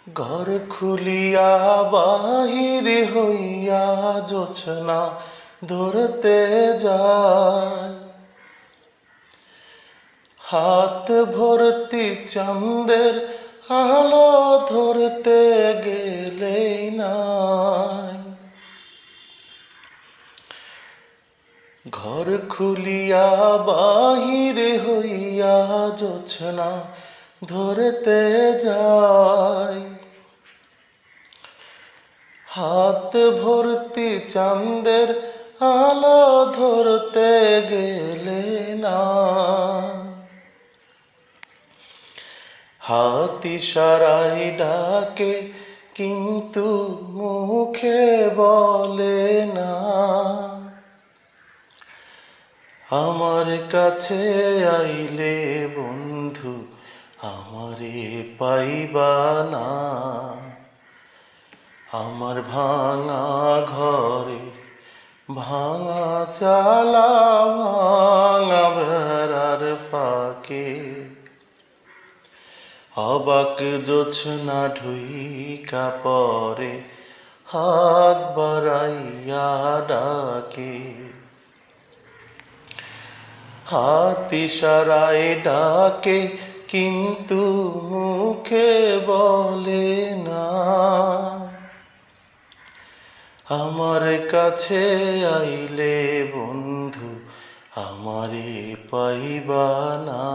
ঘর খুলিয়া বাহির হইয়া জোছনা ধরতে যায়, হাত ভর্তি চাঁদের আলো ধরতে গেলেই নাই। ঘর খুলিয়া বাহির হইয়া জোছনা ধরতে যায়, হাত ভর্তি চাঁদের আলো ধরতে গেলে না। হাত ইশারায় ডাকে কিন্তু মুখে বলে না, আমার কাছে আইলে বন্ধু আমারে পাইবা না। আমার ভাঙা ঘরে ভাঙা চালা, ভাঙা বেড়ার ফাঁকে অবাক জোছনা ঢুইকা পরে হাত বাড়াইয়া ডাকে। হাত ইশারায় ডাকে কিন্তু মুখে বলে না, আমার কাছে আইলে বন্ধু আমারে পাইবা না।